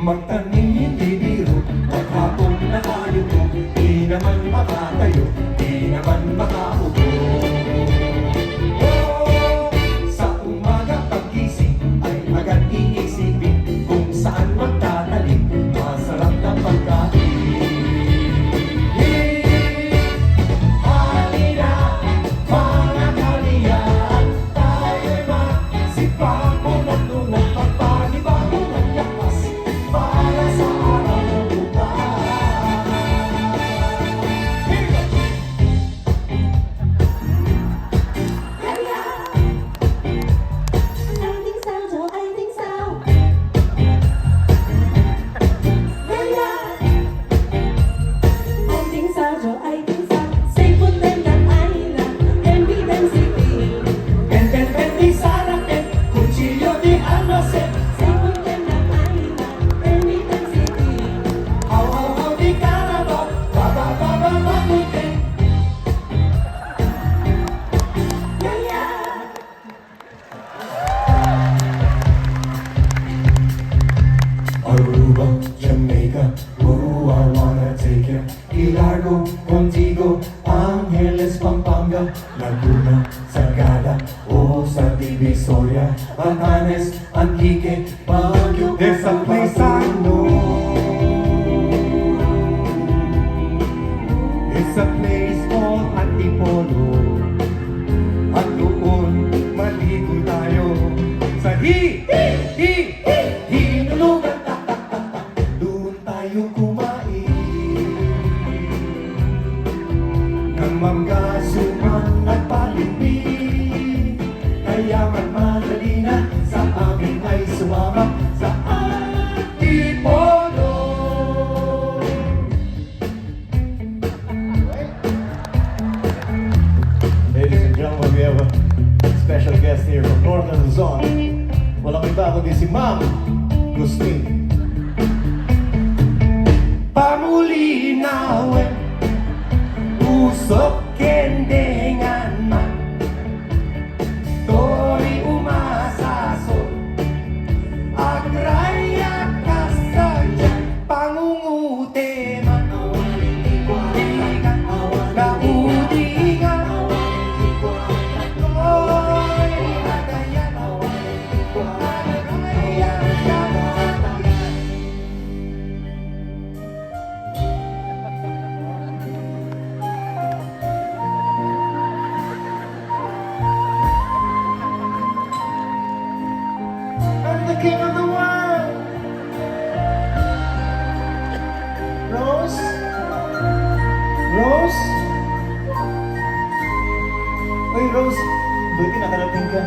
Magtanim hindi biro, maghapon na tayo ko. Di naman makatayo, di naman makaupo. Oh, sa umaga pagising ay agad iisipin kung saan magtatalim masarap na pagkain. Aruba, Jamaica, ooh, I wanna take ya. Ilargo, Contigo, Angeles, Pampanga, Laguna, Sagada, o sa Divisoria, Batanes, Antique, Baguio. There's a place I know. It's a place called Antipolo. At doon, maligo tayo sa hinulugan. Tayo kumain ng mangasuman at palimpin. Kaya magmadali na sa amin ay sumama sa Antipolo. Ladies and gentlemen, we have a special guest here from Northern Luzon. Walang iba kundi si Ma'am Gustin. Pamulinawe, usok kendengan man, tori umasaso, agraya kasaja, pangungute man, udingan, naudingan, tori nagayan, agraya kasaja. The king of the world, Rose, Rose. Uy, Rose, buti nakarating ka.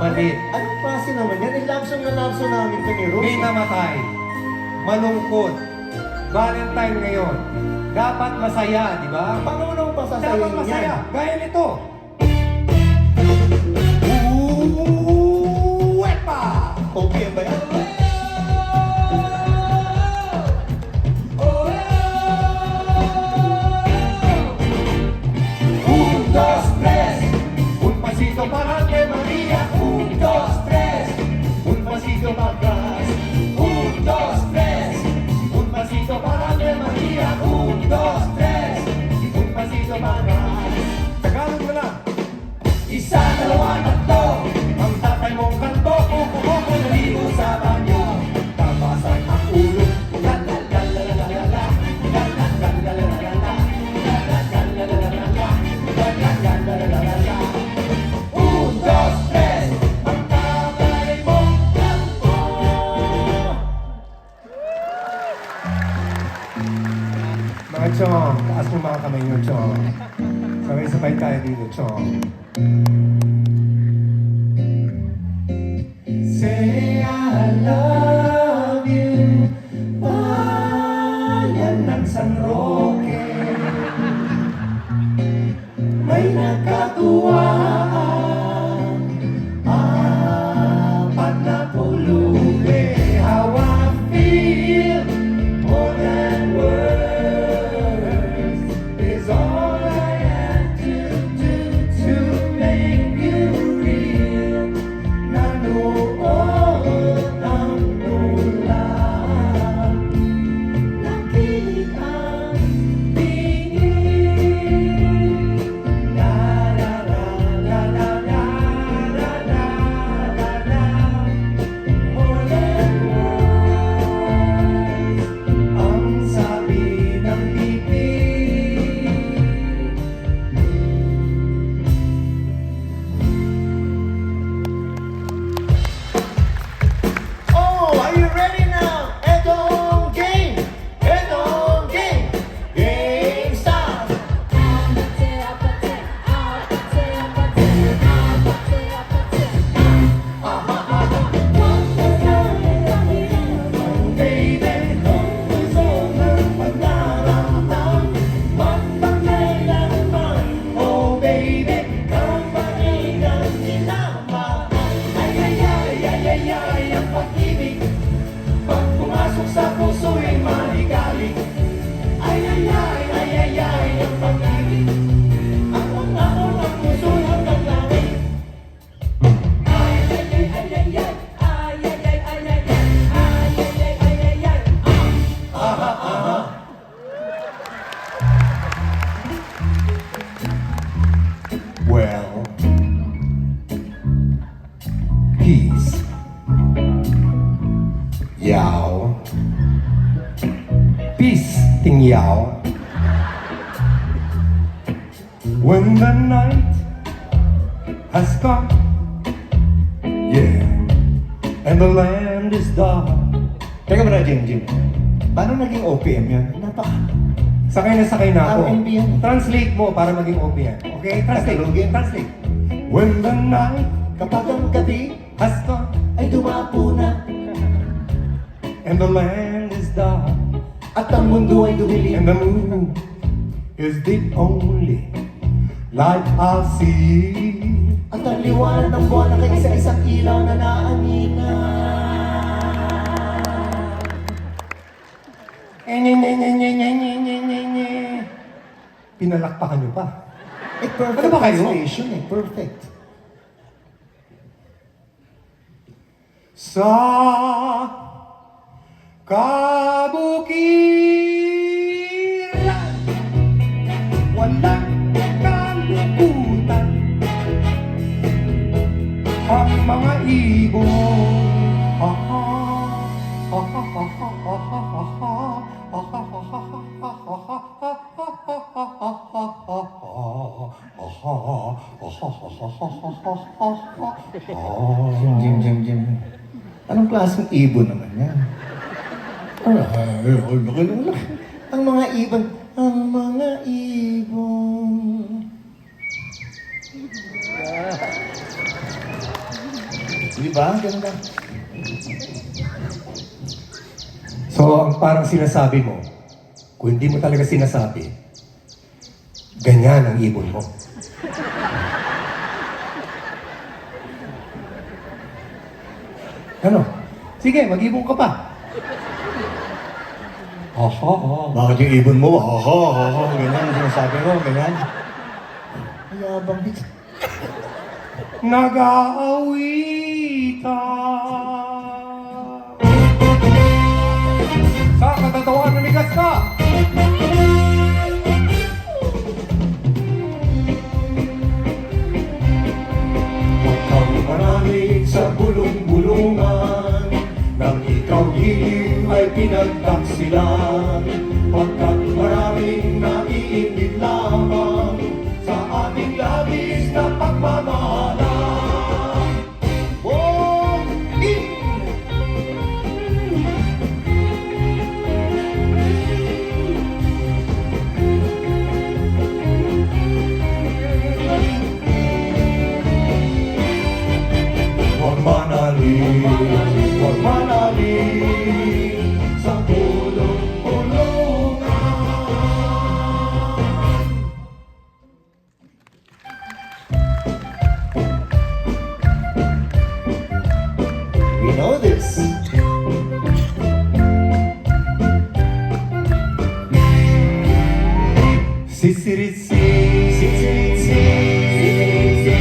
Mali. Anong klase naman yan? Eh, love song namin ka ni Rose. May namatay. Malungkot. Valentine ngayon. Dapat masaya, di ba? Paano naman pasasayin Dapat masaya. yan? Gaya nito. Uwepa! Okay ba yan? Un, dos, tres. Un pasito para Ave María. Un, dos, tres. Un pasito para atrás. Un, dos, tres. Un pasito para Ave María. Un, dos, tres. Un pasito para atrás. Tagalog mo lang. Isa, dalawa, tatlo. Ang tatay mong kanto. Kukuha ko naligo sa banyo. Tapasan ang ulo. La la la la la la la. La la la la la la la. La la la la la la la. nyo, Chong. Sabay-sabay tayo dito, Chong. Say I love you, bayan ng San Roque. May nagkatuwaan, apat na pulubi. How I feel more than words is all I have to do to make you real. Nanood ang ulan, nakita ang tingin. La la la la la la la la la la. More than words, ang sabi ng bibig. Oh, are you ready now? Etong game! Etong game! Game start! Baby, gusto ng pagdaramdam, magpakailanman. Oh baby, kamay ng sinama. Ay ay ay ay ay ay ang pag-ibig. Pag pumasok sa puso'y maligalig. Ay ay ay ay ay ay ang pag-ibig. Ako ng puso hanggang langit. Ay ay ay ay ay ay. Ay ay ay ay ay ay. Ay ay ay ay ay ay. Aha aha. Well, peace. Yao. Peace, Ting Yao. When the night has come, yeah, and the land is dark. Teka muna, Jim. Paano naging OPM yan? Sakay na ako. R&B yan. Translate mo para maging OPM. Okay? Translate. Tagalogin. Translate. When the night Kapag ang gabi has come ay dumapo na and the land is dark at ang mundo ay and dumilim, the moon is the only light I'll see. at ang liwanag ng buwan ay isa-isang ilaw na naangina. Pinalakpakan niyo pa. Perfect Ano ba kayo? translation perfect. Sa kabukiran, walang kalungkutan. Ang mga ibon, ha ha ha ha ha ha ha ha ha. Jim. Anong klaseng ibon naman yan? Ang mga ibon. Di ba? Ganun lang. So, ang parang sinasabi mo, kung hindi mo talaga sinasabi, ganyan ang ibon mo. Ano? Sige, mag-ibon ka pa. Aha, Bakit yung ibon mo? Ganyan ang sinasabi mo, ganyan. Mayabang dito. nag-aawitan. Sa katatawanan ni Gasta. Huwag kang maraming sa bulong-bulungan, nang ikaw giliw ay pinagtaksilan. Pagkat maraming naiingit lamang sa ating labis na pagmamahalan. Oh, Huwag manalig sa pulong-pulungan. We know this. Sisiritsi, sisiritsi, sisiritsi.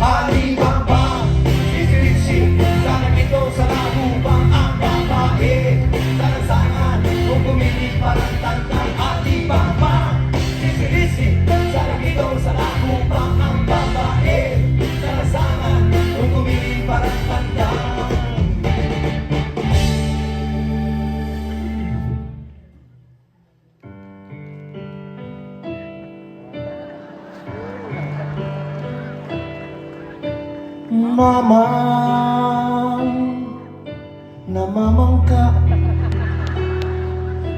Alibaba, sisiritsi. Sana ito sa lagubang ang babae. Talasangan kung pumilit parang tantang. Alibaba, sisiritsi. Sana ito sa lagubang ang babae. Talasangan kung pumilit parang tantang. Mamang namamangka,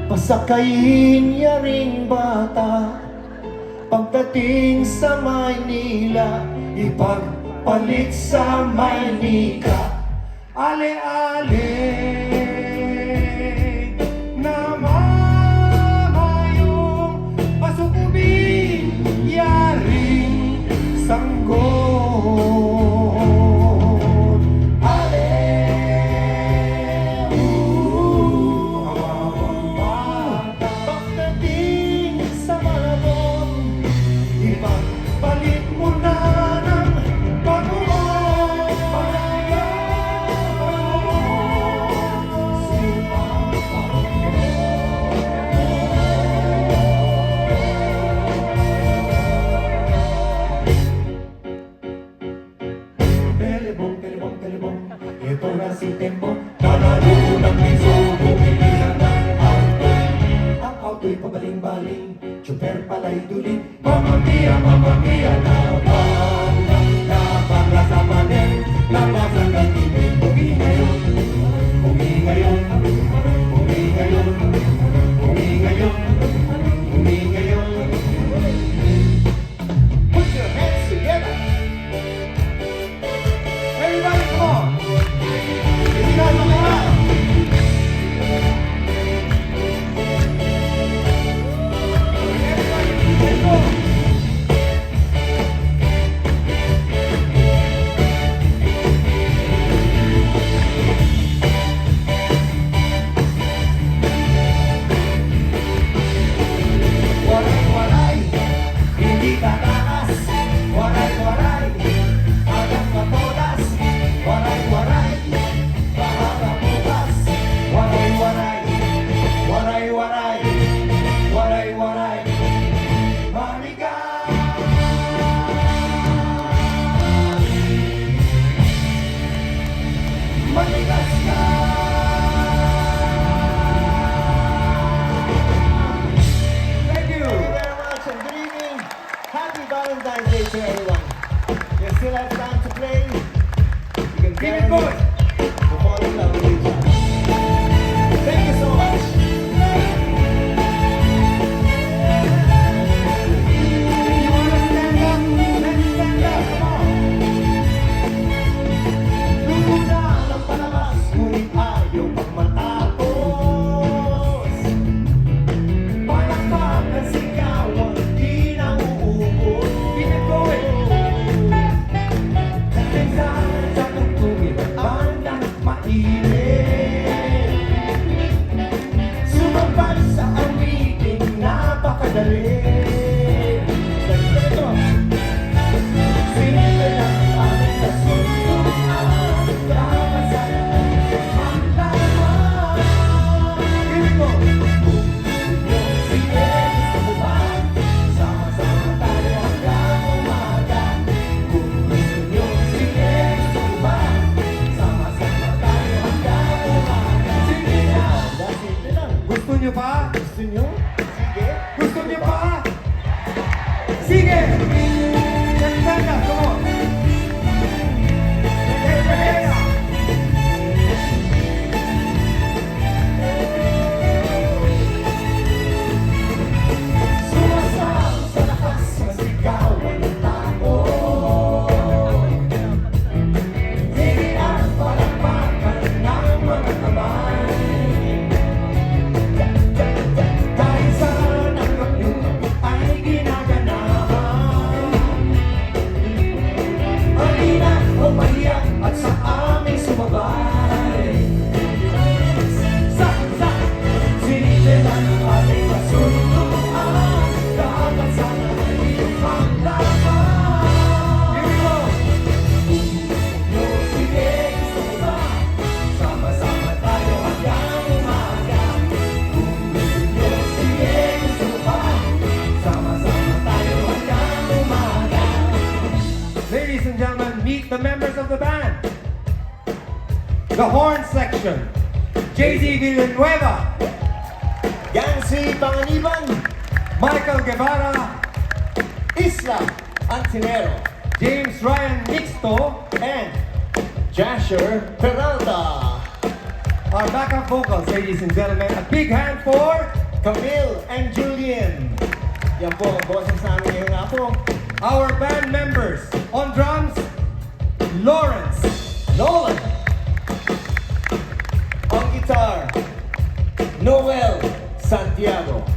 pasakayin niya ring bata. Pagdating sa Maynila, ipagpalit sa Maynika. Ale-ale namayong pasukubin, yaring sanggol. Balik mo na ng pag-uwan. Telebong, telebong, telebong, ito na si Tembo. Nanalo ng piso, bumili na ng auto. Ang auto'y pabaling-baling, tsuper pala'y duling. Mamma mia, napangla sa pader, labasan ng tibig. Uwi ngayon, uwi ngayon, uwi ngayon, uwi ngayon, uwi ngayon. Put your hands together. Everybody, come on. Hindi na lumayan. Let's go. Waray-waray, hindi tatakas. Waray-waray, hanggang matodas. Waray-waray, baharap bukas. Waray-waray, waray-waray, waray-waray. Marigas! Marigas ka! Thank you very much and good evening. Happy Valentine's Day to everyone. You still have time to play. You can Keep it going. to fall in love with each other. Thank you so much. You wanna stand up? Let's stand up. Come on. Luna ng palabas, ngunit ayaw pang matapos. Palakpak ang sigawan, di na uubos. Keep it going. Dahil sa tugtugin ng bandang mainit. the members of the band. The horn section, JZ Villanueva, Yancy Panganiban, Michael Guevara, Isla Antinero, James Ryan Mixto, and Jasher Peralta. our backup vocals, ladies and gentlemen. A big hand for Camille and Julian. Yan po ang boses namin ngayon nga po. our band members. On drums, Lawrence, Nolan. On guitar, Noel Santiago.